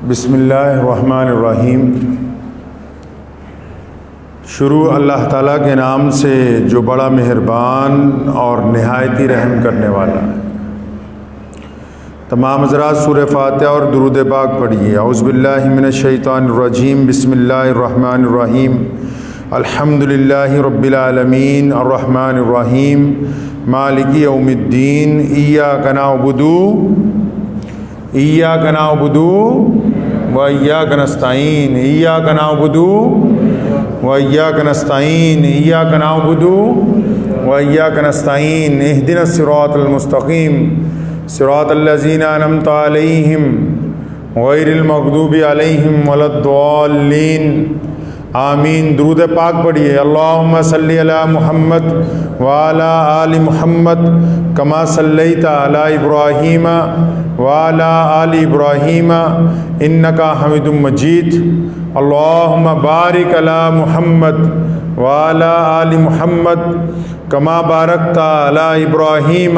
بسم اللہ الرحمن الرحیم۔ شروع اللہ تعالیٰ کے نام سے جو بڑا مہربان اور نہایت ہی رحم کرنے والا ہے۔ تمام حضرات سورہ فاتحہ اور درود پاک پڑھیے۔ اعوذ باللہ من الشیطان الرجیم، بسم اللہ الرحمن الرحیم۔ الحمد للہ رب العالمین الرحمن الرحیم مالک یوم الدین، ایاک نعبد و ایاک نستعین، ایاک نعبد و ایاک نستعین، ایاک نعبد و ایاک نستعین، اہدنا الصراط المستقیم صراط الذین انعمت علیہم غیر المغضوب علیہم ولا الضالین، آمین۔ درود پاک پڑھیے۔ اللہم صلی علی محمد وعلی آل محمد کما صلیت علی ابراہیم وعلی آل ابراہیم انکا حمید مجید۔ اللہم بارک علی محمد وعلی آل محمد کما بارکت علی ابراہیم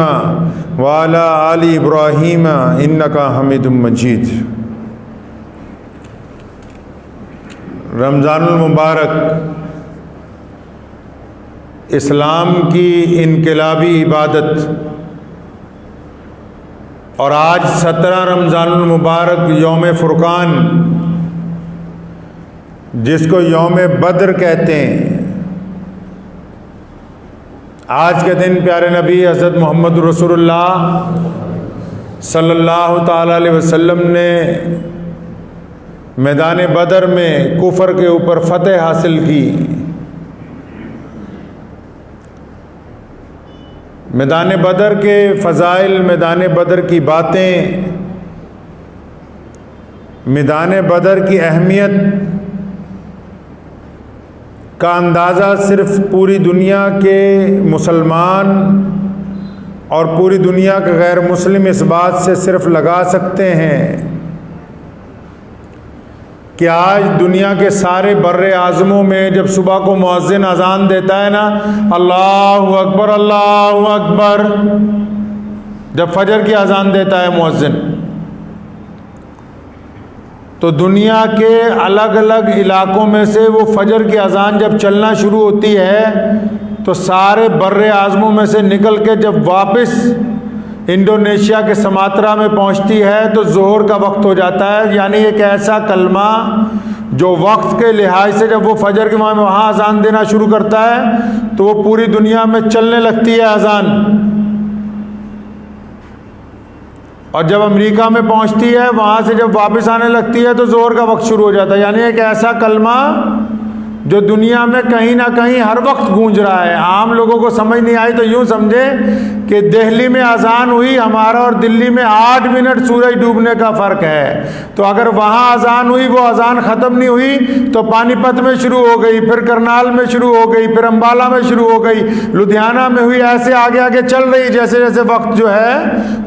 وعلی آل ابراہیم انکا حمید مجید۔ رمضان المبارک اسلام کی انقلابی عبادت، اور آج 17 رمضان المبارک یوم فرقان، جس کو یوم بدر کہتے ہیں۔ آج کے دن پیارے نبی حضرت محمد رسول اللہ صلی اللہ تعالی علیہ وسلم نے میدان بدر میں کفر کے اوپر فتح حاصل کی۔ میدان بدر کے فضائل، میدان بدر کی باتیں، میدان بدر کی اہمیت کا اندازہ صرف پوری دنیا کے مسلمان اور پوری دنیا کے غیر مسلم اس بات سے صرف لگا سکتے ہیں کہ آج دنیا کے سارے بر اعظموں میں جب صبح کو مؤذن اذان دیتا ہے نا، اللہ اکبر اللہ اکبر، جب فجر کی اذان دیتا ہے مؤذن، تو دنیا کے الگ الگ علاقوں میں سے وہ فجر کی اذان جب چلنا شروع ہوتی ہے تو سارے بر اعظموں میں سے نکل کے جب واپس انڈونیشیا کے سماترا میں پہنچتی ہے تو ظہر کا وقت ہو جاتا ہے۔ یعنی ایک ایسا کلمہ جو وقت کے لحاظ سے جب وہ فجر کے وہاں اذان دینا شروع کرتا ہے تو وہ پوری دنیا میں چلنے لگتی ہے اذان، اور جب امریکہ میں پہنچتی ہے وہاں سے جب واپس آنے لگتی ہے تو ظہر کا وقت شروع ہو جاتا ہے۔ یعنی ایک ایسا کلمہ جو دنیا میں کہیں نہ کہیں ہر وقت گونج رہا ہے۔ عام لوگوں کو سمجھ نہیں آئی تو یوں سمجھے کہ دہلی میں اذان ہوئی، ہمارا اور دلی میں 8 منٹ سورج ڈوبنے کا فرق ہے، تو اگر وہاں اذان ہوئی وہ اذان ختم نہیں ہوئی تو پانی پت میں شروع ہو گئی، پھر کرنال میں شروع ہو گئی، پھر امبالہ میں شروع ہو گئی، لدھیانہ میں ہوئی، ایسے آگے آگے چل رہی، جیسے جیسے وقت جو ہے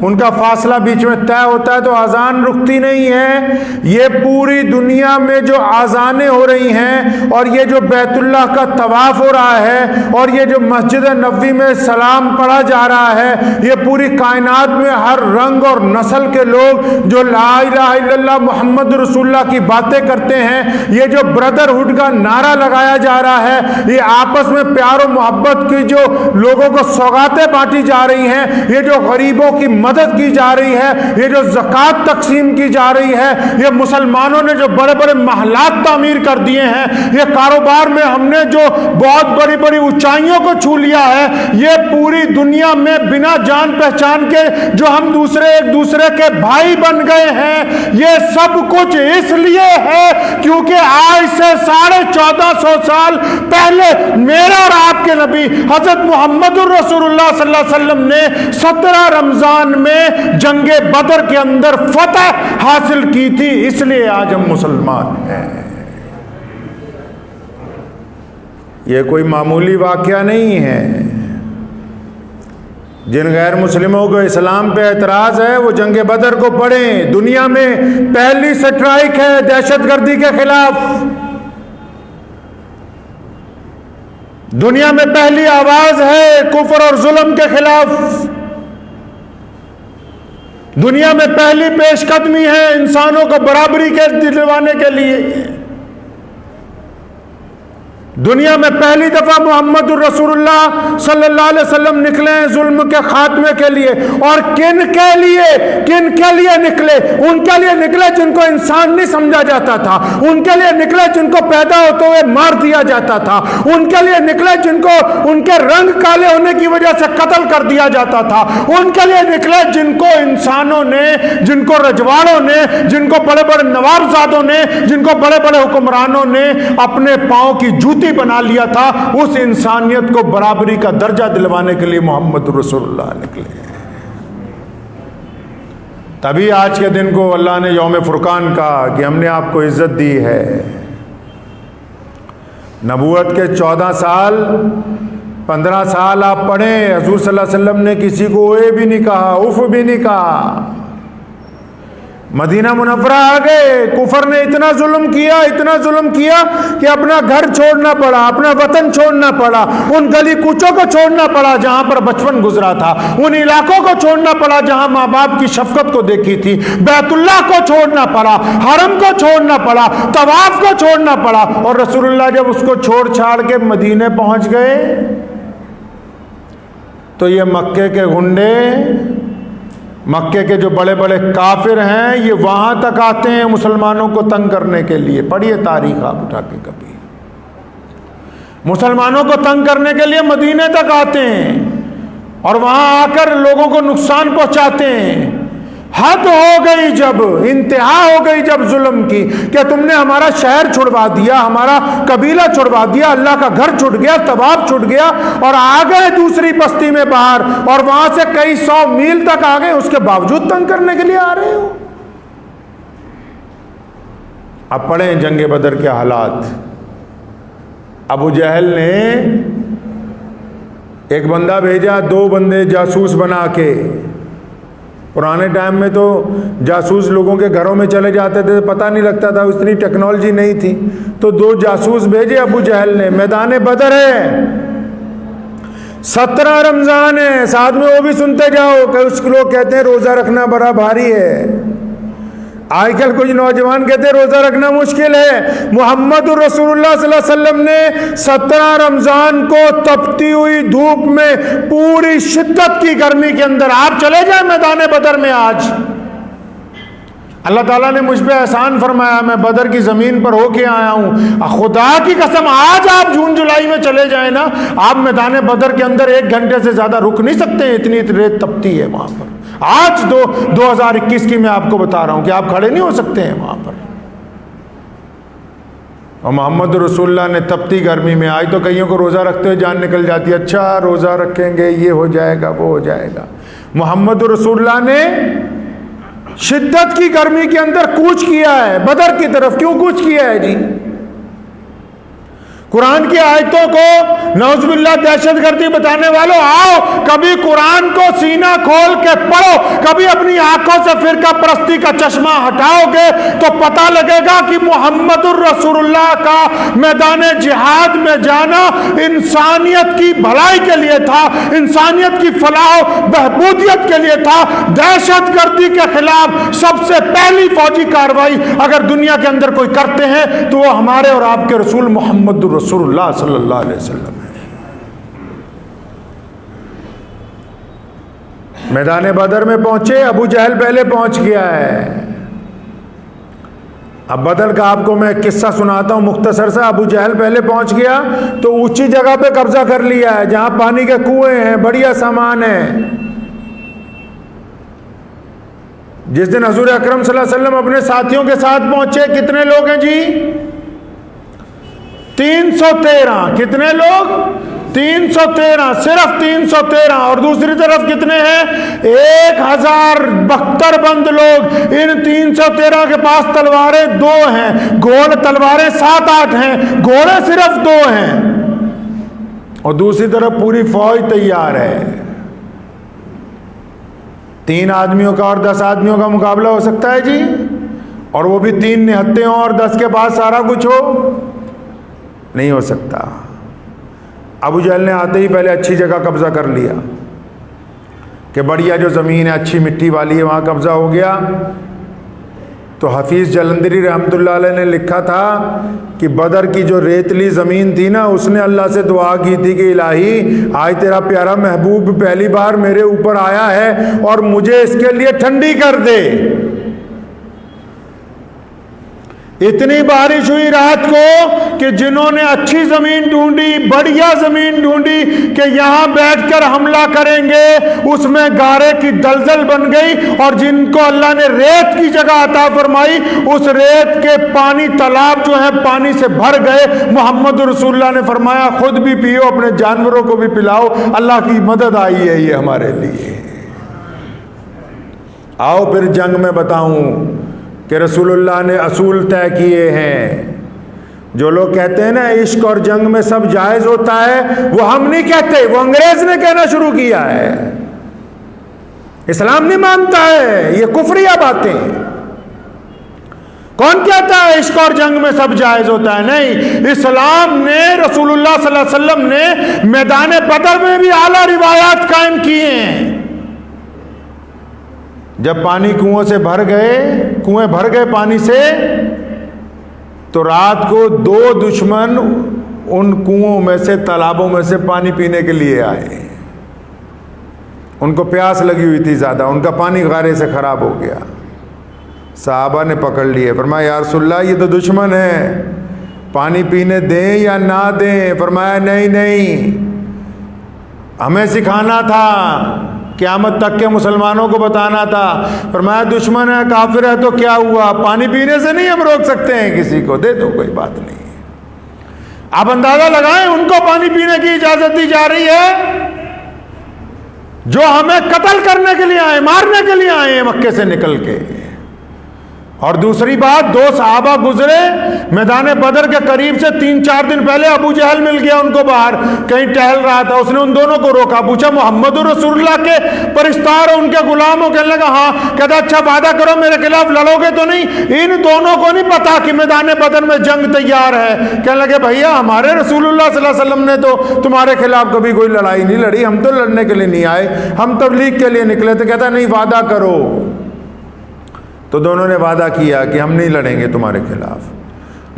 ان کا فاصلہ بیچ میں طے ہوتا ہے تو اذان رکتی نہیں ہے۔ یہ پوری دنیا میں جو اذانیں ہو رہی ہیں، اور یہ جو بیت اللہ کا طواف ہو رہا ہے، اور یہ جو مسجد نبوی میں سلام پڑھا جا رہا ہے، یہ پوری کائنات میں ہر رنگ اور نسل کے لوگ جو لا الہ الا اللہ محمد رسول اللہ کی باتیں کرتے ہیں، یہ جو بردرہڈ کا نعرہ لگایا جا رہا ہے، یہ آپس میں پیار و محبت کی جو لوگوں کو سوغاتیں بانٹی جا رہی ہیں، یہ جو غریبوں کی مدد کی جا رہی ہے، یہ جو زکوٰۃ تقسیم کی جا رہی ہے، یہ مسلمانوں نے جو بڑے بڑے محلات تعمیر کر دیے ہیں، یہ کاروبار میں ہم نے جو بہت بڑی بڑی اونچائیوں کو چھو لیا ہے، یہ پوری دنیا میں بنا جان پہچان کے جو ہم ایک دوسرے کے بھائی بن گئے ہیں، یہ سب کچھ اس لیے ہے کیونکہ آج سے 1450 سال پہلے میرا اور آپ کے نبی حضرت محمد الرسول اللہ صلی اللہ علیہ وسلم نے 17 رمضان میں جنگ بدر کے اندر فتح حاصل کی تھی، اس لیے آج ہم مسلمان ہیں۔ یہ کوئی معمولی واقعہ نہیں ہے۔ جن غیر مسلموں کو اسلام پہ اعتراض ہے وہ جنگ بدر کو پڑھیں۔ دنیا میں پہلی سٹرائک ہے دہشت گردی کے خلاف، دنیا میں پہلی آواز ہے کفر اور ظلم کے خلاف، دنیا میں پہلی پیش قدمی ہے انسانوں کو برابری کے دلوانے کے لیے. دنیا میں پہلی دفعہ محمد الرسول اللہ صلی اللہ علیہ وسلم نکلے ہیں ظلم کے خاتمے کے لیے. اور کن کے لیے نکلے؟ ان کے لیے نکلے جن کو انسان نہیں سمجھا جاتا تھا. ان کے لیے نکلے جن کو پیدا ہوتے ہوئے مار دیا جاتا تھا. ان کے لیے نکلے جن کو ان کے رنگ کالے ہونے کی وجہ سے قتل کر دیا جاتا تھا. ان کے لیے نکلے جن کو انسانوں نے، جن کو رجواڑوں نے، جن کو بڑے بڑے نوابزادوں نے، جن کو بڑے بڑے حکمرانوں نے اپنے پاؤں کی جوتی بنا لیا تھا. اس انسانیت کو برابری کا درجہ دلوانے کے لیے محمد رسول اللہ نکلے. تبھی آج کے دن کو اللہ نے یوم فرقان کہا کہ ہم نے آپ کو عزت دی ہے. نبوت کے 14 سال 15 سال آپ پڑھیں، حضور صلی اللہ علیہ وسلم نے کسی کو اوے بھی نہیں کہا، اف بھی نہیں کہا. مدینہ منورہ آ گئے، کفر نے اتنا ظلم کیا کہ اپنا گھر چھوڑنا پڑا، اپنا وطن چھوڑنا پڑا، ان گلی کوچوں کو چھوڑنا پڑا جہاں پر بچپن گزرا تھا، ان علاقوں کو چھوڑنا پڑا جہاں ماں باپ کی شفقت کو دیکھی تھی، بیت اللہ کو چھوڑنا پڑا، حرم کو چھوڑنا پڑا، طواف کو چھوڑنا پڑا. اور رسول اللہ جب اس کو چھوڑ چھاڑ کے مدینے پہنچ گئے تو یہ مکے کے گنڈے، مکے کے جو بڑے بڑے کافر ہیں، یہ وہاں تک آتے ہیں مسلمانوں کو تنگ کرنے کے لیے. پڑھیے تاریخ آپ اٹھا کے کبھی. مسلمانوں کو تنگ کرنے کے لیے مدینے تک آتے ہیں اور وہاں آ کر لوگوں کو نقصان پہنچاتے ہیں. حد ہو گئی جب، انتہا ہو گئی جب ظلم کی کہ تم نے ہمارا شہر چھڑوا دیا، ہمارا قبیلہ چھڑوا دیا، اللہ کا گھر چھٹ گیا، طواف چھٹ گیا اور آ گئے دوسری بستی میں باہر اور وہاں سے کئی 100 میل تک آ گئے، اس کے باوجود تنگ کرنے کے لیے آ رہے ہو. اب پڑھیں جنگ بدر کے حالات. ابو جہل نے ایک بندہ بھیجا، 2 بندے جاسوس بنا کے. پرانے ٹائم میں تو جاسوس لوگوں کے گھروں میں چلے جاتے تھے، پتہ نہیں لگتا تھا، اتنی ٹیکنالوجی نہیں تھی. تو 2 جاسوس بھیجے ابو جہل نے. میدان بدر ہے، 17 رمضان ہے، ساتھ میں وہ بھی سنتے جاؤ کہ اس لوگ کہتے ہیں روزہ رکھنا بڑا بھاری ہے. آج کل کچھ نوجوان کہتے ہیں روزہ رکھنا مشکل ہے. محمد رسول اللہ صلی اللہ علیہ وسلم نے 17 رمضان کو تپتی ہوئی دھوپ میں پوری شدت کی گرمی کے اندر، آپ چلے جائیں میدان بدر میں. آج اللہ تعالیٰ نے مجھ پہ احسان فرمایا، میں بدر کی زمین پر ہو کے آیا ہوں. خدا کی قسم آج آپ جون جولائی میں چلے جائیں نا، آپ میدان بدر کے اندر 1 گھنٹے سے زیادہ رک نہیں سکتے، اتنی ریت تپتی ہے وہاں پر. آج 2021 کی میں آپ کو بتا رہا ہوں کہ آپ کھڑے نہیں ہو سکتے ہیں وہاں پر. اور محمد رسول اللہ نے تپتی گرمی میں، آج تو کئیوں کو روزہ رکھتے ہوئے جان نکل جاتی ہے، اچھا روزہ رکھیں گے یہ ہو جائے گا وہ ہو جائے گا. محمد رسول اللہ نے شدت کی گرمی کے اندر کوچ کیا ہے بدر کی طرف. کیوں کوچ کیا ہے جی؟ قرآن کی آیتوں کو نعوذ باللہ دہشت گردی بتانے والوں، آؤ کبھی قرآن کو سینہ کھول کے پڑھو، کبھی اپنی آنکھوں سے فرقہ پرستی کا چشمہ ہٹاؤ گے تو پتہ لگے گا کہ محمد الرسول اللہ کا میدان جہاد میں جانا انسانیت کی بھلائی کے لیے تھا، انسانیت کی فلاح و بہبودیت کے لیے تھا. دہشت گردی کے خلاف سب سے پہلی فوجی کارروائی اگر دنیا کے اندر کوئی کرتے ہیں تو وہ ہمارے اور آپ کے رسول محمد رسول اللہ صلی اللہ علیہ وسلم ہے. میدان بدر میں پہنچے، ابو جہل پہلے پہنچ گیا ہے. اب بدر کا آپ کو میں قصہ سناتا ہوں مختصر سا. ابو جہل پہلے پہنچ گیا تو اونچی جگہ پہ قبضہ کر لیا ہے جہاں پانی کے کنویں ہیں، بڑھیا سامان ہے. جس دن حضور اکرم صلی اللہ علیہ وسلم اپنے ساتھیوں کے ساتھ پہنچے، کتنے لوگ ہیں جی؟ 313. کتنے لوگ؟ 313. صرف 313. اور دوسری طرف کتنے ہیں؟ 1072 بند لوگ. ان 313 کے پاس تلواریں 2 ہیں، گھوڑ تلواریں 7-8 ہیں، گھوڑے صرف 2 ہیں. اور دوسری طرف پوری فوج تیار ہے. 3 آدمیوں کا اور 10 آدمیوں کا مقابلہ ہو سکتا ہے جی؟ اور وہ بھی 3 نہتے ہوں اور 10 کے پاس سارا کچھ ہو؟ نہیں ہو سکتا. ابو جہل نے آتے ہی پہلے اچھی جگہ قبضہ کر لیا کہ بڑھیا جو زمین ہے اچھی مٹی والی ہے وہاں قبضہ ہو گیا. تو حفیظ جلندری رحمۃ اللہ علیہ نے لکھا تھا کہ بدر کی جو ریتلی زمین تھی نا، اس نے اللہ سے دعا کی تھی کہ الہی آج تیرا پیارا محبوب پہلی بار میرے اوپر آیا ہے اور مجھے اس کے لیے ٹھنڈی کر دے. اتنی بارش ہوئی رات کو کہ جنہوں نے اچھی زمین ڈھونڈی، بڑھیا زمین ڈھونڈی کہ یہاں بیٹھ کر حملہ کریں گے، اس میں گارے کی دلدل بن گئی. اور جن کو اللہ نے ریت کی جگہ عطا فرمائی، اس ریت کے پانی تالاب جو ہیں پانی سے بھر گئے. محمد رسول اللہ نے فرمایا خود بھی پیو، اپنے جانوروں کو بھی پلاؤ، اللہ کی مدد آئی ہے یہ ہمارے لیے. آؤ پھر جنگ میں بتاؤں کہ رسول اللہ نے اصول طے کیے ہیں. جو لوگ کہتے ہیں نا عشق اور جنگ میں سب جائز ہوتا ہے، وہ ہم نہیں کہتے، وہ انگریز نے کہنا شروع کیا ہے. اسلام نہیں مانتا ہے یہ کفریہ باتیں. کون کہتا ہے عشق اور جنگ میں سب جائز ہوتا ہے؟ نہیں، اسلام نے، رسول اللہ صلی اللہ علیہ وسلم نے میدان بدر میں بھی اعلیٰ روایات قائم کیے ہیں. جب پانی کنویں سے بھر گئے، کنویں بھر گئے پانی سے، تو رات کو 2 دشمن ان کنووں میں سے، تالابوں میں سے پانی پینے کے لیے آئے. ان کو پیاس لگی ہوئی تھی زیادہ، ان کا پانی غارے سے خراب ہو گیا. صحابہ نے پکڑ لیے، فرمایا یا رسول اللہ یہ تو دشمن ہے، پانی پینے دیں یا نہ دیں؟ فرمایا نہیں، ہمیں سکھانا تھا، قیامت تک کے مسلمانوں کو بتانا تھا. فرمایا دشمن ہے، کافر ہے تو کیا ہوا، پانی پینے سے نہیں ہم روک سکتے ہیں کسی کو، دے دو کوئی بات نہیں. آپ اندازہ لگائیں ان کو پانی پینے کی اجازت دی جا رہی ہے جو ہمیں قتل کرنے کے لیے آئے، مارنے کے لیے آئے ہیں مکے سے نکل کے. اور دوسری بات، 2 صحابہ گزرے میدان بدر کے قریب سے 3-4 دن پہلے، ابو جہل مل گیا ان کو باہر، کہیں ٹہل رہا تھا. اس نے ان دونوں کو روکا، پوچھا محمد رسول اللہ کے پرستار ہو، ان کے غلام ہو؟ کہنے لگا ہاں. کہتا اچھا وعدہ کرو میرے خلاف لڑو گے تو نہیں؟ ان دونوں کو نہیں پتا کہ میدان بدر میں جنگ تیار ہے. کہنے لگے بھیا ہمارے رسول اللہ صلی اللہ علیہ وسلم نے تو تمہارے خلاف کبھی کوئی لڑائی نہیں لڑی، ہم تو لڑنے کے لیے نہیں آئے، ہم تبلیغ کے لیے نکلے تھے. کہتا نہیں وعدہ کرو. تو دونوں نے وعدہ کیا کہ ہم نہیں لڑیں گے تمہارے خلاف.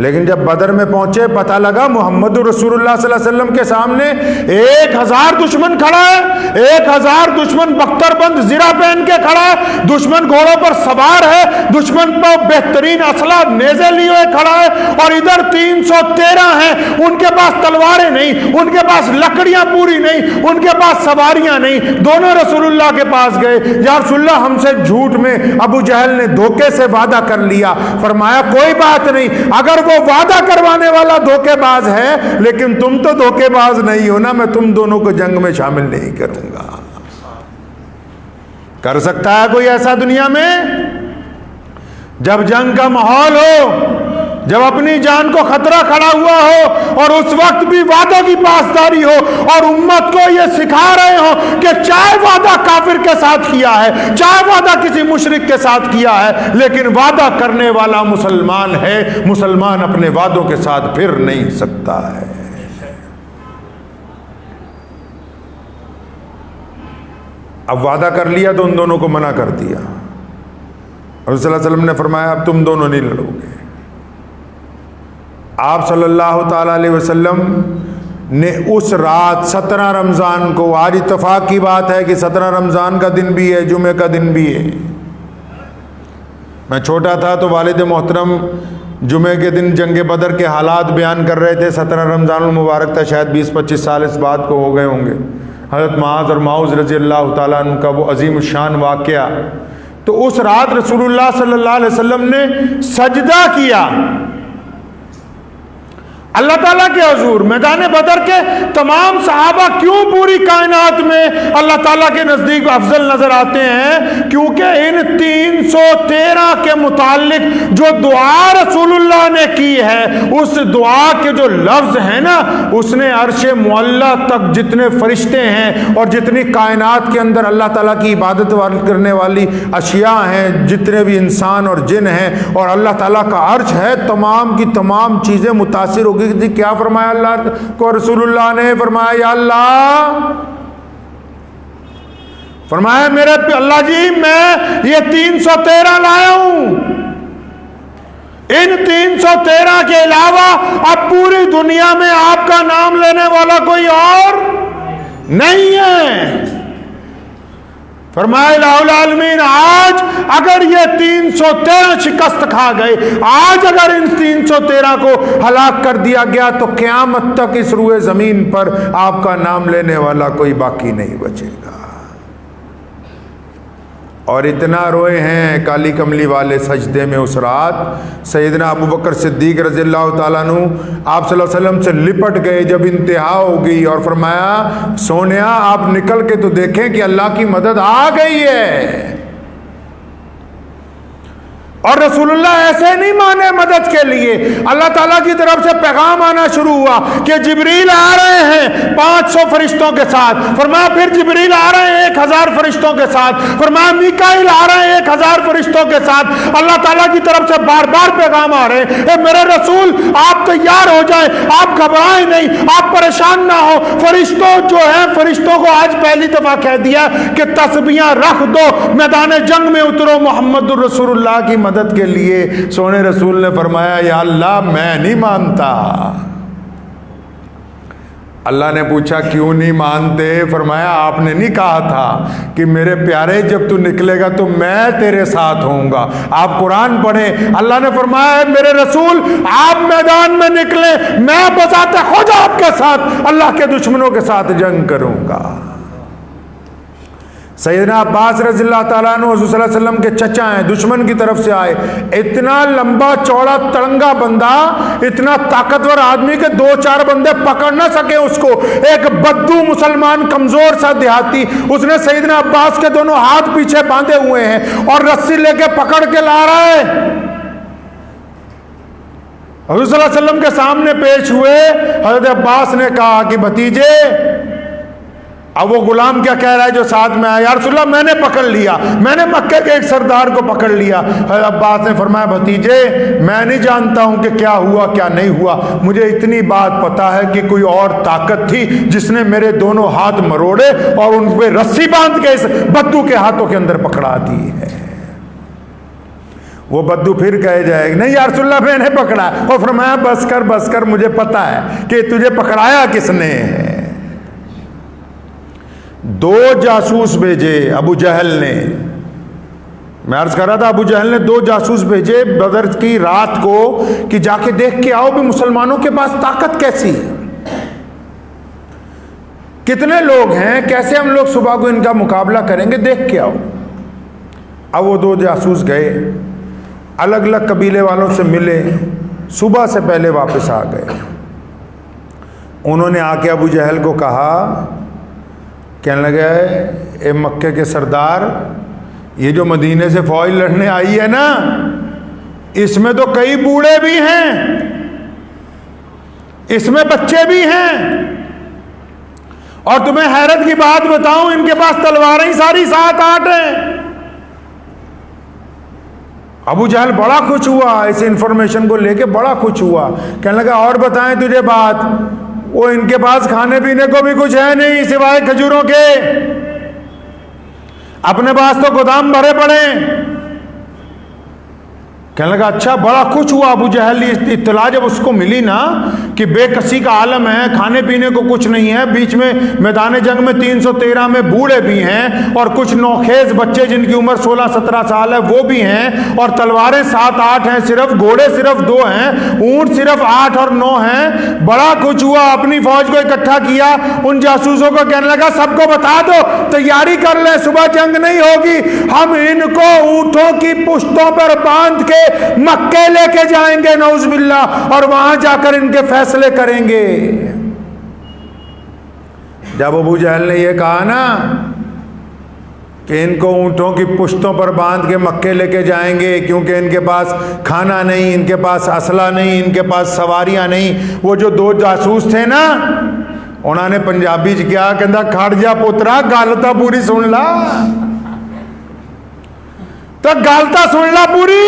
لیکن جب بدر میں پہنچے، پتہ لگا محمد رسول اللہ صلی اللہ علیہ وسلم کے سامنے 1000 دشمن کھڑا ہے. 1000 دشمن بختر بند زرہ پہن کے کھڑا ہے، دشمن گھوڑوں پر سوار ہے، دشمن پر بہترین اسلحہ نیزے لیے ہوئے کھڑا ہے. اور ادھر 313 ہیں، ان کے پاس تلواریں نہیں، ان کے پاس لکڑیاں پوری نہیں، ان کے پاس سواریاں نہیں. دونوں رسول اللہ کے پاس گئے، یا رسول اللہ ہم سے جھوٹ میں ابو جہل نے دھوکے سے وعدہ کر لیا. فرمایا کوئی بات نہیں، اگر وہ وعدہ کروانے والا دھوکے باز ہے، لیکن تم تو دھوکے باز نہیں ہو نا، میں تم دونوں کو جنگ میں شامل نہیں کروں گا. کر سکتا ہے کوئی ایسا دنیا میں؟ جب جنگ کا ماحول ہو، جب اپنی جان کو خطرہ کھڑا ہوا ہو، اور اس وقت بھی وعدوں کی پاسداری ہو، اور امت کو یہ سکھا رہے ہو کہ چاہے وعدہ کافر کے ساتھ کیا ہے، چاہے وعدہ کسی مشرک کے ساتھ کیا ہے، لیکن وعدہ کرنے والا مسلمان ہے، مسلمان اپنے وعدوں کے ساتھ پھر نہیں سکتا ہے. اب وعدہ کر لیا تو ان دونوں کو منع کر دیا. اور صلی اللہ علیہ وسلم نے فرمایا اب تم دونوں نہیں لڑو گے. آپ صلی اللہ تعالیٰ علیہ وسلم نے اس رات 17 رمضان کو، آج اتفاق کی بات ہے کہ 17 رمضان کا دن بھی ہے، جمعے کا دن بھی ہے. میں چھوٹا تھا تو والد محترم جمعے کے دن جنگ بدر کے حالات بیان کر رہے تھے. 17 رمضان المبارک تھا، شاید 20-25 سال اس بات کو ہو گئے ہوں گے. حضرت معاذ اور معوذ رضی اللہ تعالیٰ عنہ کا وہ عظیم الشان واقعہ. تو اس رات رسول اللہ صلی اللہ علیہ وسلم نے سجدہ کیا اللہ تعالیٰ کے حضور. میدان بدر کے تمام صحابہ کیوں پوری کائنات میں اللہ تعالیٰ کے نزدیک افضل نظر آتے ہیں؟ کیونکہ ان 313 کے متعلق جو دعا رسول اللہ نے کی ہے، اس دعا کے جو لفظ ہیں نا، اس نے عرش معلیٰ تک جتنے فرشتے ہیں اور جتنی کائنات کے اندر اللہ تعالیٰ کی عبادت کرنے والی اشیاء ہیں، جتنے بھی انسان اور جن ہیں، اور اللہ تعالیٰ کا عرش ہے، تمام کی تمام چیزیں متاثر ہو گئی. کیا فرمایا اللہ کو؟ رسول اللہ نے فرمایا یا اللہ فرمایا میرے اللہ جی میں یہ 313 لایا ہوں، ان 313 کے علاوہ اب پوری دنیا میں آپ کا نام لینے والا کوئی اور نہیں ہے۔ فرمایا الہ العالمین آج اگر یہ 313 شکست کھا گئے، آج اگر ان 313 کو ہلاک کر دیا گیا تو قیامت تک اس روئے زمین پر آپ کا نام لینے والا کوئی باقی نہیں بچے گا۔ اور اتنا روئے ہیں کالی کملی والے سجدے میں اس رات، سیدنا ابو بکر صدیق رضی اللہ تعالیٰ عنہ آپ صلی اللہ علیہ وسلم سے لپٹ گئے جب انتہا ہو گئی، اور فرمایا سونیا آپ نکل کے تو دیکھیں کہ اللہ کی مدد آ گئی ہے۔ اور رسول اللہ ایسے نہیں مانے مدد کے لیے، اللہ تعالیٰ کی طرف سے پیغام آنا شروع ہوا کہ جبریل آ رہے ہیں 500 فرشتوں کے ساتھ، فرمایا پھر جبریل آ رہے ہیں 1000 فرشتوں کے ساتھ، فرمایا میکائیل آ رہے ہیں 1000 فرشتوں کے ساتھ۔ اللہ تعالیٰ کی طرف سے بار بار پیغام آ رہے ہیں، اے میرے رسول آپ تیار ہو جائیں، آپ گھبرائیں نہیں، آپ پریشان نہ ہو۔ فرشتوں جو ہیں، فرشتوں کو آج پہلی دفعہ کہہ دیا کہ تسبیحاں رکھ دو، میدان جنگ میں اترو محمد الرسول اللہ کی مدد کے لیے۔ سونے رسول نے فرمایا یا اللہ میں نہیں مانتا۔ اللہ نے پوچھا کیوں نہیں مانتے؟ فرمایا آپ نے نہیں کہا تھا کہ میرے پیارے جب تو نکلے گا تو میں تیرے ساتھ ہوں گا؟ آپ قرآن پڑھیں، اللہ نے فرمایا میرے رسول آپ میدان میں نکلے، میں بذات خود آپ کے ساتھ اللہ کے دشمنوں کے ساتھ جنگ کروں گا۔ سیدنا عباس رضی اللہ تعالیٰ عنہ حضور صلی اللہ علیہ وسلم کے چچا ہیں، دشمن کی طرف سے آئے، اتنا لمبا چوڑا تڑنگا بندہ، اتنا طاقتور آدمی کہ 2-4 بندے پکڑ نہ سکے اس کو۔ ایک بدو مسلمان کمزور سا دیہاتی، اس نے سیدنا عباس کے دونوں ہاتھ پیچھے باندھے ہوئے ہیں اور رسی لے کے پکڑ کے لا رہا ہے۔ حضور صلی اللہ علیہ وسلم کے سامنے پیش ہوئے، حضرت عباس نے کہا کہ بھتیجے، اب وہ غلام کیا کہہ رہا ہے جو ساتھ میں آیا، یا رسول اللہ میں نے پکڑ لیا، میں نے مکے کے ایک سردار کو پکڑ لیا۔ حضرت عباس نے فرمایا بھتیجے میں نہیں جانتا ہوں کہ کیا ہوا کیا نہیں ہوا، مجھے اتنی بات پتا ہے کہ کوئی اور طاقت تھی جس نے میرے دونوں ہاتھ مروڑے اور ان پہ رسی باندھ کے اس بدو کے ہاتھوں کے اندر پکڑا دی ہے۔ وہ بدو پھر کہے جائے گا نہیں یا رسول اللہ میں نے پکڑا، اور فرمایا بس کر مجھے پتا ہے کہ تجھے پکڑایا کس نے ہے۔ 2 جاسوس بھیجے ابو جہل نے، میں عرض کر رہا تھا ابو جہل نے 2 جاسوس بھیجے بدر کی رات کو کہ جا کے دیکھ کے آؤ بھی مسلمانوں کے پاس طاقت کیسی ہے، کتنے لوگ ہیں، کیسے ہم لوگ صبح کو ان کا مقابلہ کریں گے، دیکھ کے آؤ۔ اب وہ 2 جاسوس گئے، الگ الگ قبیلے والوں سے ملے، صبح سے پہلے واپس آ گئے۔ انہوں نے آ کے ابو جہل کو کہا، کہنے لگے اے مکے کے سردار، یہ جو مدینے سے فوج لڑنے آئی ہے نا، اس میں تو کئی بوڑھے بھی ہیں، اس میں بچے بھی ہیں، اور تمہیں حیرت کی بات بتاؤں ان کے پاس تلواریں ہی ساری 7-8 ہیں۔ ابو جہل بڑا خوش ہوا، اس انفارمیشن کو لے کے بڑا خوش ہوا، کہنے لگا اور بتائیں تجھے بات، وہ ان کے پاس کھانے پینے کو بھی کچھ ہے نہیں سوائے کھجوروں کے، اپنے پاس تو گودام بھرے پڑے۔ کہنے لگا اچھا، بڑا خوش ہوا ابو جہل، اطلاع جب اس کو ملی نا کہ بے کسی کا عالم ہے، کھانے پینے کو کچھ نہیں ہے، بیچ میں میدان جنگ میں 313 میں بوڑھے بھی ہیں اور کچھ نوخیز بچے جن کی عمر 16-17 سال ہے وہ بھی ہیں، اور تلواریں 7-8 ہیں صرف، گھوڑے صرف 2 ہیں، اونٹ صرف 8 اور 9 ہیں۔ بڑا کچھ ہوا، اپنی فوج کو اکٹھا کیا، ان جاسوسوں کو کہنے لگا سب کو بتا دو، تیاری کر لیں، صبح جنگ نہیں ہوگی، ہم ان کو اونٹوں کی پشتوں پر باندھ کے مکے لے کے جائیں گے نعوذ باللہ، اور وہاں جا کر ان کے فیصلے کریں گے۔ جب ابو جہل نے یہ کہا نا کہ ان کو اونٹوں کی پشتوں پر باندھ کے مکے لے کے جائیں گے، کیونکہ ان کے پاس کھانا نہیں، ان کے پاس اسلحہ نہیں، ان کے پاس سواریاں نہیں، وہ جو 2 جاسوس تھے نا انہوں نے پنجابی چ کیا، کہندا کھڑ جا پترا گل تا پوری سن لا، تو گل تا سن لا پوری۔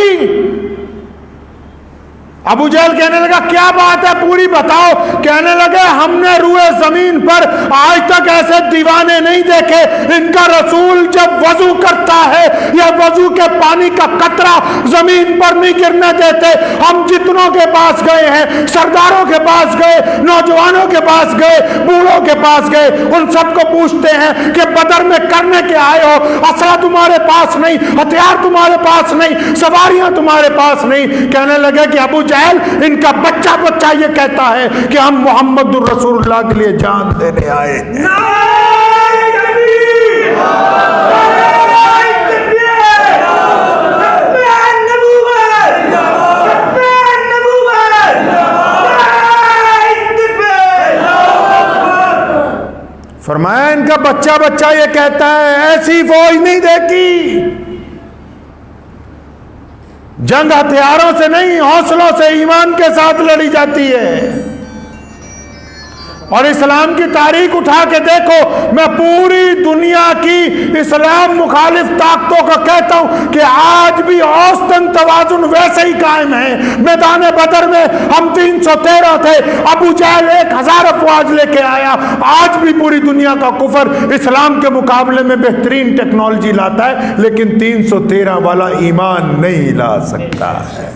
ابو جہل کہنے لگا کیا بات ہے پوری بتاؤ. کہنے لگے ہم نے روئے زمین پر آج تک ایسے دیوانے نہیں دیکھے. ان کا رسول جب وضو کرتا ہے یا وضو کے پانی کا قطرہ زمین پر نہیں گرنے دیتے. ہم جتنوں کے پاس گئے ہیں, سرداروں کے پاس گئے, نوجوانوں کے پاس گئے, بوڑھوں کے پاس گئے, ان سب کو پوچھتے ہیں کہ بدر میں کرنے کے آئے ہو؟ اسلحہ تمہارے پاس نہیں, ہتھیار تمہارے پاس نہیں, سواریاں تمہارے پاس نہیں. کہنے لگے کہ ابو جہل ان کا بچہ بچہ یہ کہتا ہے کہ ہم محمد الرسول اللہ کے لیے جان دینے آئے ہیں. فرمایا ان کا بچہ بچہ یہ کہتا ہے ایسی فوج نہیں دیکھی. جنگ ہتھیاروں سے نہیں, حوصلوں سے, ایمان کے ساتھ لڑی جاتی ہے. اور اسلام کی تاریخ اٹھا کے دیکھو, میں پوری دنیا کی اسلام مخالف طاقتوں کا کہتا ہوں کہ آج بھی اوسطاً توازن ویسے ہی قائم ہے. میدان بدر میں ہم 313 تھے, ابو جہل 1000 افواج لے کے آیا. آج بھی پوری دنیا کا کفر اسلام کے مقابلے میں بہترین ٹیکنالوجی لاتا ہے, لیکن 313 والا ایمان نہیں لا سکتا ہے.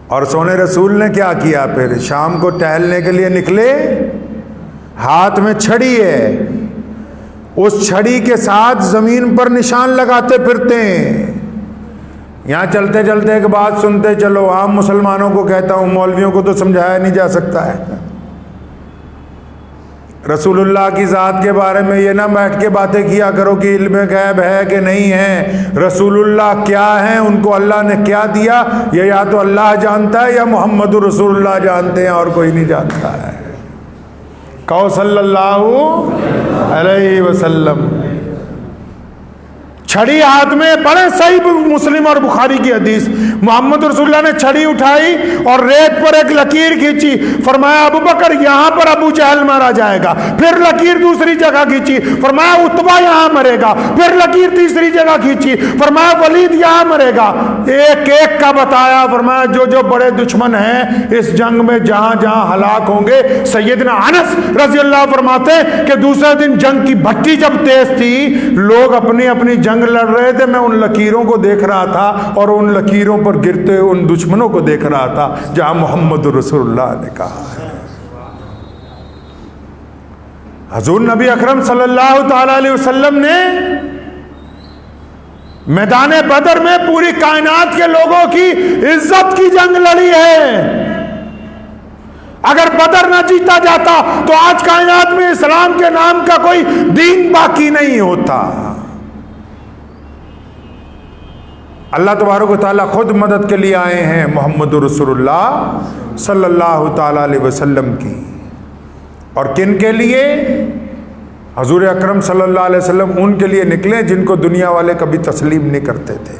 اور سونے رسول نے کیا کیا؟ پھر شام کو ٹہلنے کے لیے نکلے, ہاتھ میں چھڑی ہے, اس چھڑی کے ساتھ زمین پر نشان لگاتے پھرتے ہیں. یہاں چلتے چلتے ایک بات سنتے چلو, عام مسلمانوں کو کہتا ہوں, مولویوں کو تو سمجھایا نہیں جا سکتا ہے. رسول اللہ کی ذات کے بارے میں یہ نہ بیٹھ کے باتیں کیا کرو کہ علم غیب ہے کہ نہیں ہے. رسول اللہ کیا ہیں, ان کو اللہ نے کیا دیا, یہ یا تو اللہ جانتا ہے یا محمد رسول اللہ جانتے ہیں, اور کوئی نہیں جانتا ہے. کہو صلی اللہ علیہ وسلم. چھڑی ہاتھ میں, بڑے صحیح مسلم اور بخاری کی حدیث, محمد رسول اللہ نے چھڑی اٹھائی اور ریت پر ایک لکیر کھینچی. فرمایا ابو بکر یہاں پر ابو جہل مارا جائے گا. پھر لکیر دوسری جگہ کھینچی, فرمایا اتبا یہاں مرے گا. پھر لکیر تیسری جگہ کھینچی, فرمایا ولید یہاں مرے گا. ایک ایک کا بتایا. فرمایا جو جو بڑے دشمن ہیں اس جنگ میں جہاں جہاں ہلاک ہوں گے. سیدنا انس رضی اللہ فرماتے ہیں کہ دوسرے دن جنگ کی بھٹی جب تیز تھی, لوگ اپنی اپنی جنگ لڑ رہے تھے, میں ان لکیروں کو دیکھ رہا تھا اور ان لکیروں پر گرتے ان دشمنوں کو دیکھ رہا تھا جہاں محمد رسول اللہ نے کہا ہے. حضور نبی اکرم صلی اللہ تعالی علیہ وسلم نے میدان بدر میں پوری کائنات کے لوگوں کی عزت کی جنگ لڑی ہے. اگر بدر نہ جیتا جاتا تو آج کائنات میں اسلام کے نام کا کوئی دین باقی نہیں ہوتا. اللہ تبارک و تعالیٰ خود مدد کے لیے آئے ہیں محمد رسول اللہ صلی اللہ تعالیٰ علیہ وسلم کی. اور کن کے لیے؟ حضور اکرم صلی اللہ علیہ وسلم ان کے لیے نکلے جن کو دنیا والے کبھی تسلیم نہیں کرتے تھے,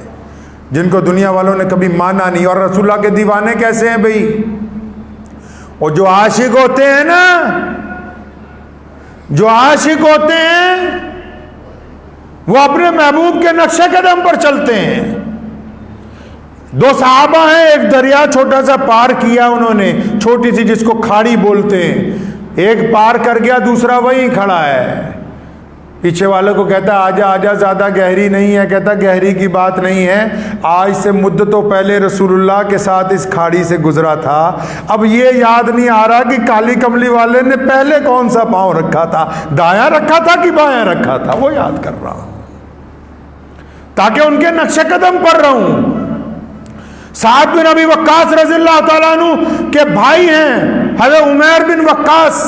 جن کو دنیا والوں نے کبھی مانا نہیں. اور رسول اللہ کے دیوانے کیسے ہیں بھئی؟ وہ جو عاشق ہوتے ہیں نا, جو عاشق ہوتے ہیں وہ اپنے محبوب کے نقش قدم پر چلتے ہیں. دو صحابہ ہیں, ایک دریا چھوٹا سا پار کیا انہوں نے, چھوٹی سی جس کو کھاڑی بولتے ہیں. ایک پار کر گیا, دوسرا وہیں کھڑا ہے. پیچھے والے کو کہتا ہے آجا آجا, زیادہ گہری نہیں ہے. کہتا گہری کی بات نہیں ہے, آج سے مدتوں پہلے رسول اللہ کے ساتھ اس کھاڑی سے گزرا تھا. اب یہ یاد نہیں آ رہا کہ کالی کملی والے نے پہلے کون سا پاؤں رکھا تھا, دایاں رکھا تھا کہ بایاں رکھا تھا, وہ یاد کر رہا ہوں تاکہ ان کے نقش قدم پر رہوں. سعد بن ابی وقاص رضی اللہ تعالیٰ عنہ کے بھائی ہیں حضرت عمیر بن وقاص.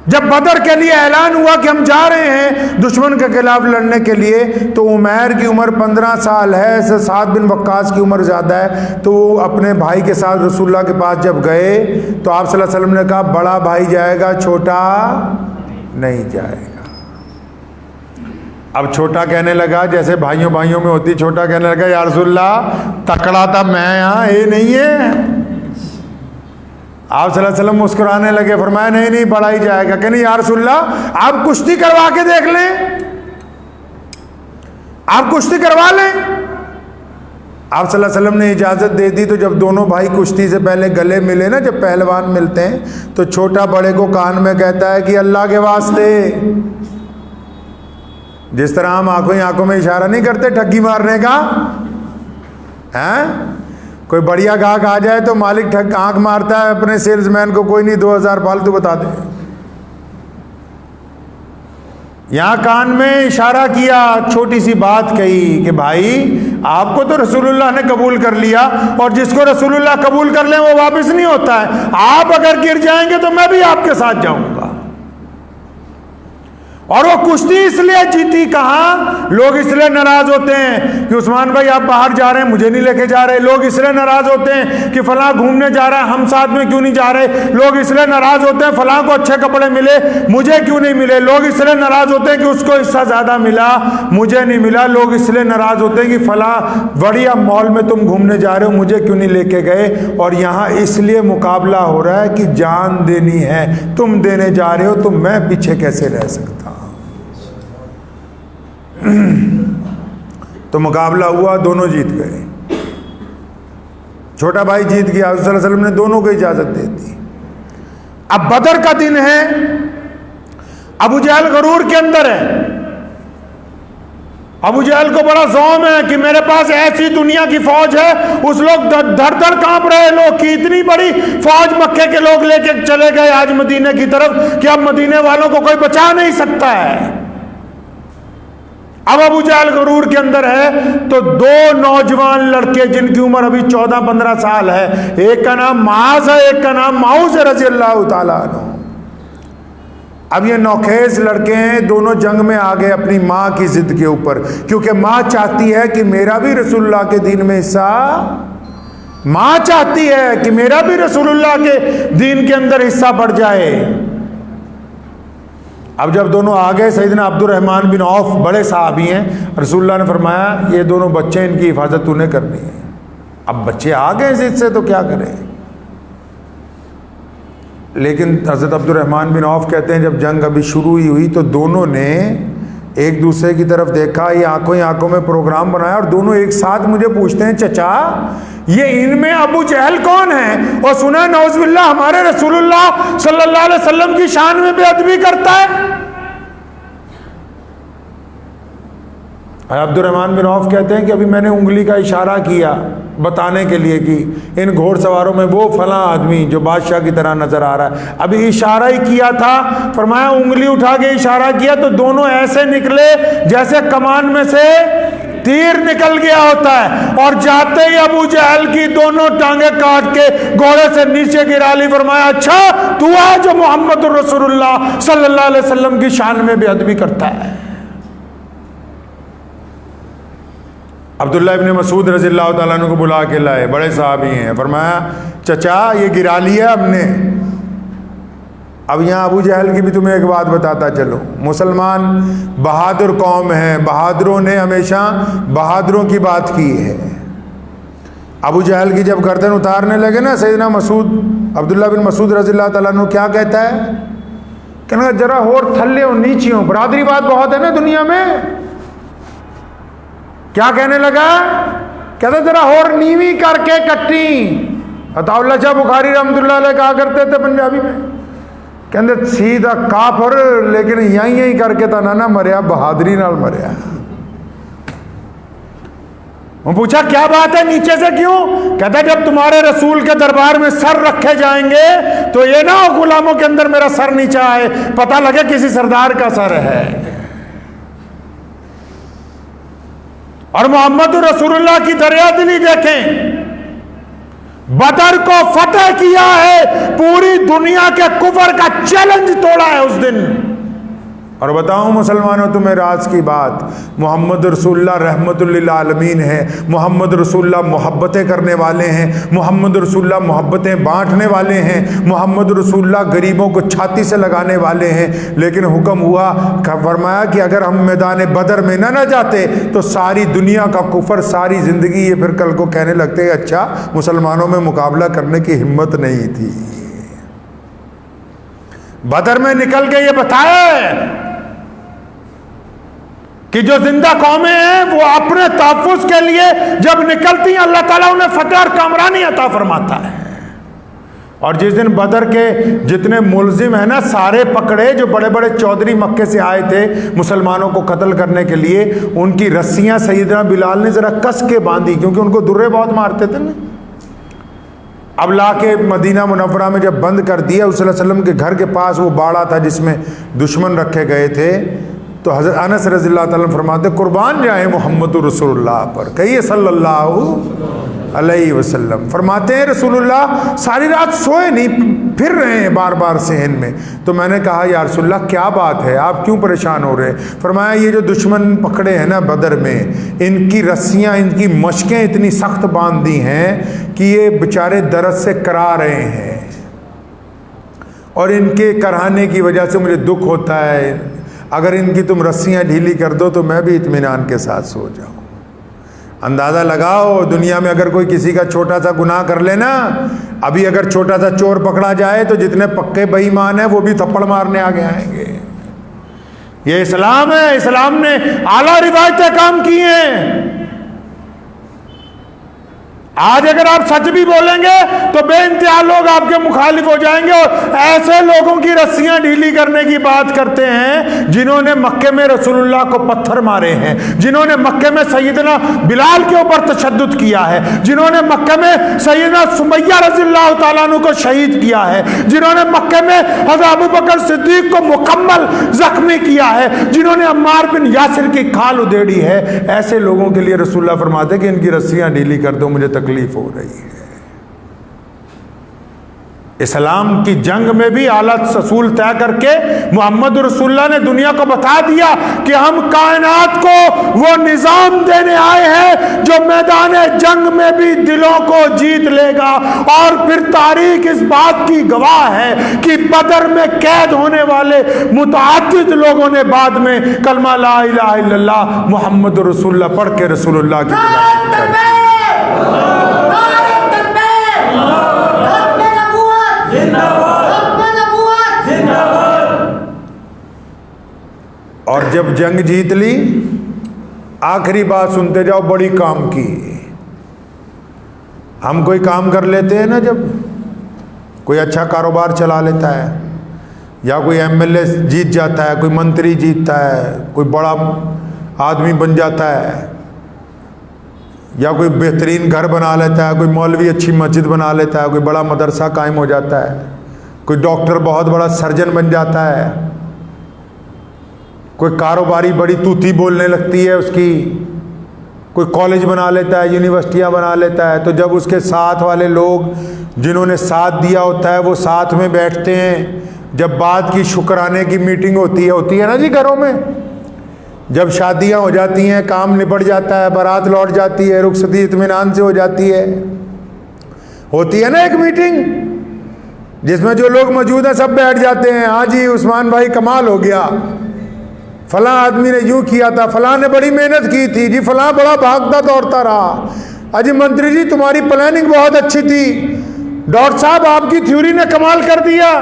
جب بدر کے لیے اعلان ہوا کہ ہم جا رہے ہیں دشمن کے خلاف لڑنے کے لیے, تو عمیر کی عمر 15 سال ہے, سعد بن وقاص کی عمر زیادہ ہے. تو وہ اپنے بھائی کے ساتھ رسول اللہ کے پاس جب گئے تو آپ صلی اللہ علیہ وسلم نے کہا بڑا بھائی جائے گا, چھوٹا نہیں جائے گا. اب چھوٹا کہنے لگا, جیسے بھائیوں بھائیوں میں ہوتی, چھوٹا کہنے لگا یا رسول اللہ تکڑا تھا میں, یہاں یہ نہیں ہے. آپ صلی اللہ علیہ وسلم مسکرانے لگے, فرمایا نہیں نہیں بڑا ہی جائے گا. کہ نہیں یا رسول اللہ آپ کشتی کروا کے دیکھ لیں, آپ کشتی کروا لیں. آپ صلی اللہ علیہ وسلم نے اجازت دے دی تو جب دونوں بھائی کشتی سے پہلے گلے ملے نا، جب پہلوان ملتے ہیں تو چھوٹا بڑے کو کان میں کہتا ہے کہ اللہ کے واسطے، جس طرح ہم آنکھوں میں اشارہ نہیں کرتے ٹھگی مارنے کا، کوئی بڑھیا گاہک آ جائے تو مالک آنکھ مارتا ہے اپنے سیلز مین کو، کوئی نہیں 2000 فالتو بتا دے. یہاں کان میں اشارہ کیا، چھوٹی سی بات کہی کہ بھائی آپ کو تو رسول اللہ نے قبول کر لیا، اور جس کو رسول اللہ قبول کر لیں وہ واپس نہیں ہوتا ہے. آپ اگر گر جائیں گے تو میں بھی آپ کے ساتھ جاؤں گا. اور وہ کشتی اس لیے جیتی. کہاں لوگ اس لیے ناراض ہوتے ہیں کہ عثمان بھائی آپ باہر جا رہے ہیں مجھے نہیں لے کے جا رہے. لوگ اس لیے ناراض ہوتے ہیں کہ فلاں گھومنے جا رہا ہے ہم ساتھ میں کیوں نہیں جا رہے. لوگ اس لیے ناراض ہوتے ہیں فلاں کو اچھے کپڑے ملے مجھے کیوں نہیں ملے. لوگ اس لیے ناراض ہوتے ہیں کہ اس کو حصہ زیادہ ملا مجھے نہیں ملا. لوگ اس لیے ناراض ہوتے ہیں کہ فلاں بڑھیا مال میں تم گھومنے جا رہے ہو مجھے کیوں نہیں لے کے گئے. اور یہاں اس لیے مقابلہ ہو رہا ہے کہ جان دینی ہے، تم دینے جا رہے ہو تو میں پیچھے کیسے رہ سکتا. تو مقابلہ ہوا، دونوں جیت گئے. چھوٹا بھائی جیت گیا، صلی اللہ علیہ وسلم نے دونوں کو اجازت دے دی. اب بدر کا دن ہے، ابو جہل غرور کے اندر ہے. ابو جہل کو بڑا زوم ہے کہ میرے پاس ایسی دنیا کی فوج ہے. اس لوگ دھڑ دھڑ کانپ رہے لوگ کی اتنی بڑی فوج مکے کے لوگ لے کے چلے گئے آج مدینے کی طرف کہ اب مدینے والوں کو کوئی بچا نہیں سکتا ہے. اب ابو جہل غرور کے اندر ہے تو دو نوجوان لڑکے جن کی عمر ابھی 14-15 سال ہے، ایک کا نام معاذ ہے ایک کا نام معوذ ہے رضی اللہ تعالیٰ عنہ. اب یہ نوخیز لڑکے ہیں، دونوں جنگ میں آ گئے اپنی ماں کی ضد کے اوپر، کیونکہ ماں چاہتی ہے کہ میرا بھی رسول اللہ کے دین میں حصہ، ماں چاہتی ہے کہ میرا بھی رسول اللہ کے دین کے اندر حصہ بڑھ جائے. اب جب دونوں آ گئے، سیدنا عبد الرحمن بن عوف بڑے صحابی ہیں، رسول اللہ نے فرمایا یہ دونوں بچے ان کی حفاظت تو نے کرنی ہے. اب بچے آ گئے ضد سے تو کیا کریں. لیکن حضرت عبد الرحمن بن عوف کہتے ہیں جب جنگ ابھی شروع ہی ہوئی تو دونوں نے ایک دوسرے کی طرف دیکھا، یہ آنکھوں میں پروگرام بنایا، اور دونوں ایک ساتھ مجھے پوچھتے ہیں چچا یہ ان میں ابو جہل کون ہے؟ اور سنا نعوذ باللہ ہمارے رسول اللہ صلی اللہ علیہ وسلم کی شان میں بے ادبی کرتا ہے. عبد الرحمن بن عوف کہتے ہیں کہ ابھی میں نے انگلی کا اشارہ کیا بتانے کے لیے کہ ان گھوڑ سواروں میں وہ فلاں آدمی جو بادشاہ کی طرح نظر آ رہا ہے، ابھی اشارہ ہی کیا تھا. فرمایا انگلی اٹھا کے اشارہ کیا تو دونوں ایسے نکلے جیسے کمان میں سے تیر نکل گیا ہوتا ہے، اور جاتے ہی ابو جہل کی دونوں ٹانگیں کاٹ کے گھوڑے سے نیچے گرا لی. فرمایا اچھا تو ہے جو محمد رسول اللہ صلی اللہ علیہ وسلم کی شان میں بے ادبی کرتا ہے. عبداللہ ابن مسعود رضی اللہ تعالیٰ عنہ کو بلا کے لائے، بڑے صحابی ہیں. فرمایا چچا یہ گرا لیا ہم نے. اب یہاں ابو جہل کی بھی تمہیں ایک بات بتاتا چلو، مسلمان بہادر قوم ہے، بہادروں نے ہمیشہ بہادروں کی بات کی ہے. ابو جہل کی جب گردن اتارنے لگے نا سیدنا مسعود، عبداللہ بن مسعود رضی اللہ تعالیٰ عنہ کیا کہتا ہے؟ کہنا ذرا اور تھلے ہو نیچے ہو، برادری بات بہت ہے نا دنیا میں. کیا کہنے لگا؟ کہتا ذرا اور نیوی کر کے کٹی. عطا اللہ شاہ بخاری رحمۃ اللہ علیہ کہا کرتے تھے پنجابی میں، کہتے سیدھا کافر لیکن یہیں کر کے تا نہ مریا، بہادری نال مریا. وہ پوچھا کیا بات ہے نیچے سے کیوں؟ کہتا جب تمہارے رسول کے دربار میں سر رکھے جائیں گے تو یہ نہ ہو غلاموں کے اندر میرا سر نیچے آئے، پتہ لگے کسی سردار کا سر ہے. اور محمد رسول اللہ کی دریا دلی دیکھیں، بدر کو فتح کیا ہے، پوری دنیا کے کفر کا چیلنج توڑا ہے اس دن. اور بتاؤں مسلمانوں تمہیں راز کی بات، محمد رسول اللہ رحمت للعالمین ہے، محمد رسول اللہ محبتیں کرنے والے ہیں، محمد رسول اللہ محبتیں بانٹنے والے ہیں، محمد رسول اللہ غریبوں کو چھاتی سے لگانے والے ہیں. لیکن حکم ہوا، فرمایا کہ اگر ہم میدان بدر میں نہ جاتے تو ساری دنیا کا کفر ساری زندگی یہ پھر کل کو کہنے لگتے اچھا مسلمانوں میں مقابلہ کرنے کی ہمت نہیں تھی. بدر میں نکل کے یہ بتایا کہ جو زندہ قومیں ہیں وہ اپنے تحفظ کے لیے جب نکلتی ہیں اللہ تعالیٰ انہیں فتح اور کامرانی عطا فرماتا ہے. اور جس دن بدر کے جتنے ملزم ہیں نا سارے پکڑے، جو بڑے بڑے چودھری مکے سے آئے تھے مسلمانوں کو قتل کرنے کے لیے، ان کی رسیاں سیدنا بلال نے ذرا کس کے باندھی، کیونکہ ان کو درے بہت مارتے تھے نا. اب لا کے مدینہ منورہ میں جب بند کر دیا، صلی اللہ علیہ وسلم کے گھر کے پاس وہ باڑا تھا جس میں دشمن رکھے گئے تھے، تو حضرت انس رضی اللہ تعالیٰ فرماتے قربان جائیں محمد رسول اللہ پر، کہیے صلی اللہ علیہ وسلم. فرماتے ہیں رسول اللہ ساری رات سوئے نہیں، پھر رہے ہیں بار بار صحن میں. تو میں نے کہا یا رسول اللہ کیا بات ہے، آپ کیوں پریشان ہو رہے؟ فرمایا یہ جو دشمن پکڑے ہیں نا بدر میں، ان کی رسیاں، ان کی مشقیں اتنی سخت باندھ دی ہیں کہ یہ بیچارے درد سے کرا رہے ہیں، اور ان کے کرانے کی وجہ سے مجھے دکھ ہوتا ہے. اگر ان کی تم رسیاں ڈھیلی کر دو تو میں بھی اطمینان کے ساتھ سو جاؤں. اندازہ لگاؤ دنیا میں اگر کوئی کسی کا چھوٹا سا گناہ کر لے نا، ابھی اگر چھوٹا سا چور پکڑا جائے تو جتنے پکے بے ایمان ہیں وہ بھی تھپڑ مارنے آگے آئیں گے. یہ اسلام ہے، اسلام نے اعلیٰ روایتیں کام کی ہیں. آج اگر آپ سچ بھی بولیں گے تو بے انتہا لوگ آپ کے مخالف ہو جائیں گے، اور ایسے لوگوں کی رسیاں ڈھیلی کرنے کی بات کرتے ہیں جنہوں نے مکے میں رسول اللہ کو پتھر مارے ہیں، جنہوں نے مکے میں سیدنا بلال کے اوپر تشدد کیا ہے، جنہوں نے مکے میں سیدنا سمیہ رضی اللہ تعالیٰ عنہ کو شہید کیا ہے، جنہوں نے مکے میں حضرت ابوبکر صدیق کو مکمل زخمی کیا ہے، جنہوں نے عمار بن یاسر کی کھال ادھیڑی ہے. ایسے لوگوں کے لیے رسول اللہ فرماتے ہیں کہ ان کی رسیاں ڈھیلی کر دو، مجھے تکلیف ہو رہی ہے. اسلام کی جنگ میں بھی اعلیٰ اصول طے کر کے محمد رسول اللہ نے دنیا کو بتا دیا کہ ہم کائنات کو وہ نظام دینے آئے ہیں جو میدان جنگ میں بھی دلوں کو جیت لے گا. اور پھر تاریخ اس بات کی گواہ ہے کہ بدر میں قید ہونے والے متعدد لوگوں نے بعد میں کلمہ لا الہ الا اللہ محمد رسول اللہ پڑھ کے رسول اللہ کی اور جب جنگ جیت لی، آخری بات سنتے جاؤ، بڑی کام کی. ہم کوئی کام کر لیتے ہیں نا، جب کوئی اچھا کاروبار چلا لیتا ہے، یا کوئی ایم ایل اے جیت جاتا ہے، کوئی منتری جیتتا ہے، کوئی بڑا آدمی بن جاتا ہے، یا کوئی بہترین گھر بنا لیتا ہے، کوئی مولوی اچھی مسجد بنا لیتا ہے، کوئی بڑا مدرسہ قائم ہو جاتا ہے، کوئی ڈاکٹر بہت بڑا سرجن بن جاتا ہے، کوئی کاروباری بڑی توتی بولنے لگتی ہے اس کی، کوئی کالج بنا لیتا ہے، یونیورسٹیاں بنا لیتا ہے. تو جب اس کے ساتھ والے لوگ جنہوں نے ساتھ دیا ہوتا ہے وہ ساتھ میں بیٹھتے ہیں، جب بعد کی شکرانے کی میٹنگ ہوتی ہے نا جی گھروں میں، جب شادیاں ہو جاتی ہیں، کام نپٹ جاتا ہے، بارات لوٹ جاتی ہے، رخصتی اطمینان سے ہو جاتی ہے، ہوتی ہے نا ایک میٹنگ جس میں جو لوگ موجود ہیں سب بیٹھ جاتے ہیں. ہاں جی عثمان بھائی کمال ہو گیا، فلاں آدمی نے یوں کیا تھا، فلاں نے بڑی محنت کی تھی جی، فلاں بڑا بھاگتا دوڑتا رہا، اجی منتری جی تمہاری پلاننگ بہت اچھی تھی، ڈاکٹر صاحب آپ کی تھیوری نے کمال کر دیا.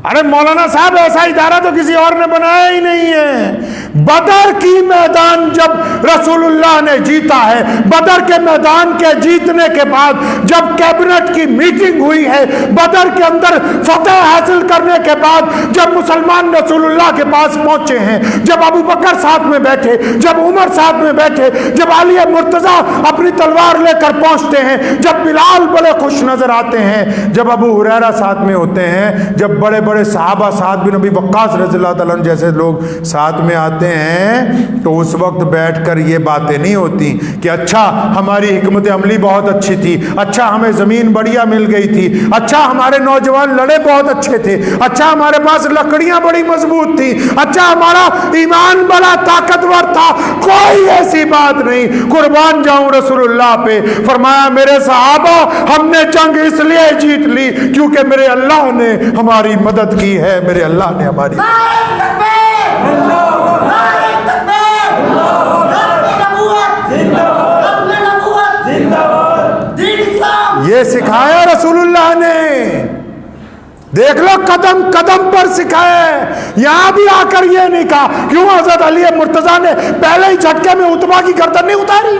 ارے مولانا صاحب ایسا ادارہ تو کسی اور نے بنایا ہی نہیں ہے. بدر کی میدان جب رسول اللہ نے جیتا ہے، بدر کے میدان کے جیتنے کے بعد جب کیبنٹ کی میٹنگ ہوئی ہے، بدر کے اندر فتح حاصل کرنے کے بعد جب مسلمان رسول اللہ کے پاس پہنچے ہیں، جب ابو بکر ساتھ میں بیٹھے، جب عمر ساتھ میں بیٹھے، جب علی مرتضیٰ اپنی تلوار لے کر پہنچتے ہیں، جب بلال بڑے خوش نظر آتے ہیں، جب ابو ہریرہ ساتھ میں ہوتے ہیں، جب بڑے بڑے صحابہ سعد بن ابی وقاص رضی اللہ تعالیٰ عنہ جیسے لوگ ساتھ میں آتے ہیں، تو اس وقت بیٹھ کر یہ باتیں نہیں ہوتی کہ اچھا ہماری حکمت عملی بہت اچھی تھی، اچھا ہمیں زمین بڑھیا مل گئی تھی، اچھا ہمارے نوجوان لڑے بہت اچھے تھے، اچھا ہمارے پاس لکڑیاں بڑی مضبوط تھی، اچھا ہمارا ایمان بڑا طاقتور تھا. کوئی ایسی بات نہیں. قربان جاؤں رسول اللہ پہ. فرمایا میرے صحابہ ہم نے جنگ اس لیے جیت لی کیونکہ میرے اللہ نے ہماری مدد کی ہے، میرے اللہ نے ہماری یہ سکھایا رسول اللہ نے. دیکھ لو قدم قدم پر سکھائے، یہاں بھی آ کر یہ نہیں کہا کیوں حضرت علی مرتضیٰ نے پہلے ہی جھٹکے میں عتبہ کی گردن نہیں اتاری؟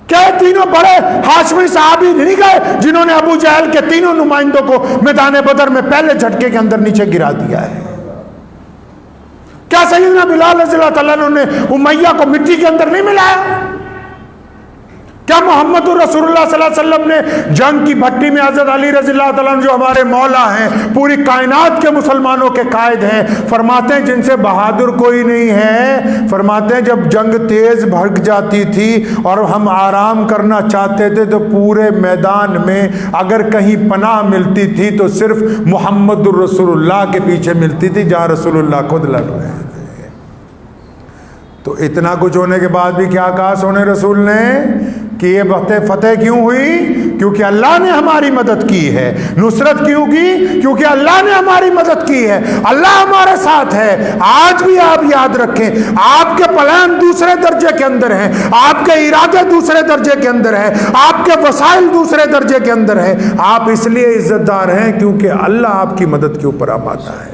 کیا تینوں بڑے ہاشمی صحابی نہیں گئے جنہوں نے ابو جہل کے تینوں نمائندوں کو میدان بدر میں پہلے جھٹکے کے اندر نیچے گرا دیا ہے؟ کیا سیدنا بلال رضی اللہ تعالیٰ نے امیہ کو مٹی کے اندر نہیں ملایا؟ کیا محمد رسول اللہ صلی اللہ علیہ وسلم نے جنگ کی بھٹی میں حضرت علی رضی اللہ تعالیٰ جو ہمارے مولا ہیں، پوری کائنات کے مسلمانوں کے قائد ہیں، فرماتے ہیں جن سے بہادر کوئی نہیں ہے، فرماتے ہیں جب جنگ تیز بھڑک جاتی تھی اور ہم آرام کرنا چاہتے تھے تو پورے میدان میں اگر کہیں پناہ ملتی تھی تو صرف محمد رسول اللہ کے پیچھے ملتی تھی جہاں رسول اللہ خود لڑ رہے ہیں۔ تو اتنا کچھ ہونے کے بعد بھی کیا کہا سونے رسول نے کہ یہ فتح کیوں ہوئی؟ کیونکہ اللہ نے ہماری مدد کی ہے۔ نصرت کیوں کی؟ کیونکہ اللہ نے ہماری مدد کی ہے، اللہ ہمارے ساتھ ہے۔ آج بھی آپ یاد رکھیں، آپ کے پلان دوسرے درجے کے اندر ہیں، آپ کے ارادے دوسرے درجے کے اندر ہیں، آپ کے وسائل دوسرے درجے کے اندر ہیں۔ آپ اس لیے عزت دار ہیں کیونکہ اللہ آپ کی مدد کے اوپر آمادہ ہے۔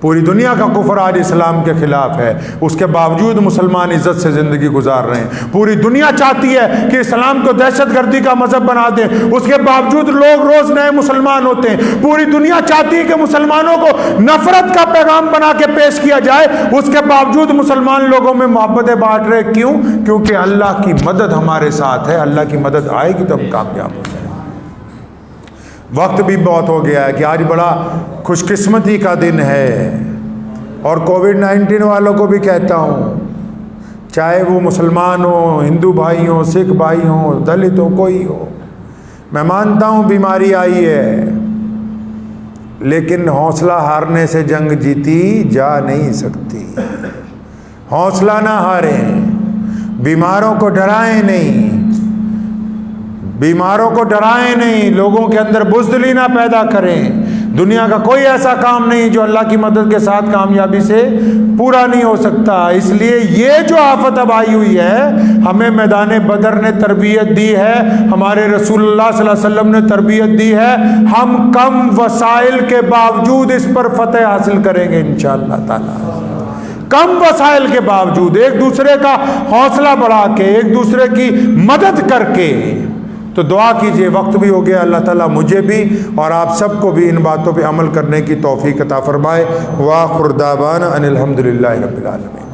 پوری دنیا کا کفر آج اسلام کے خلاف ہے، اس کے باوجود مسلمان عزت سے زندگی گزار رہے ہیں۔ پوری دنیا چاہتی ہے کہ اسلام کو دہشت گردی کا مذہب بنا دیں، اس کے باوجود لوگ روز نئے مسلمان ہوتے ہیں۔ پوری دنیا چاہتی ہے کہ مسلمانوں کو نفرت کا پیغام بنا کے پیش کیا جائے، اس کے باوجود مسلمان لوگوں میں محبتیں بانٹ رہے۔ کیوں؟ کیونکہ اللہ کی مدد ہمارے ساتھ ہے، اللہ کی مدد آئے گی تو ہم کامیاب ہو جائیں۔ وقت بھی بہت ہو گیا ہے کہ آج بڑا خوش قسمتی کا دن ہے، اور کووڈ-19 والوں کو بھی کہتا ہوں، چاہے وہ مسلمان ہوں، ہندو بھائی ہوں، سکھ بھائی ہوں، دلت ہو، کوئی ہو، میں مانتا ہوں بیماری آئی ہے، لیکن حوصلہ ہارنے سے جنگ جیتی جا نہیں سکتی۔ حوصلہ نہ ہاریں، بیماروں کو ڈرائیں نہیں، بیماروں کو ڈرائیں نہیں، لوگوں کے اندر بزدلی نہ پیدا کریں۔ دنیا کا کوئی ایسا کام نہیں جو اللہ کی مدد کے ساتھ کامیابی سے پورا نہیں ہو سکتا۔ اس لیے یہ جو آفت اب آئی ہوئی ہے، ہمیں میدان بدر نے تربیت دی ہے، ہمارے رسول اللہ صلی اللہ علیہ وسلم نے تربیت دی ہے، ہم کم وسائل کے باوجود اس پر فتح حاصل کریں گے انشاءاللہ تعالی۔ کم وسائل کے باوجود ایک دوسرے کا حوصلہ بڑھا کے، ایک دوسرے کی مدد کر کے۔ تو دعا کیجئے، وقت بھی ہو گیا، اللہ تعالیٰ مجھے بھی اور آپ سب کو بھی ان باتوں پہ عمل کرنے کی توفیق عطا فرمائے۔ وآخر دعوانا ان الحمدللہ رب العالمین۔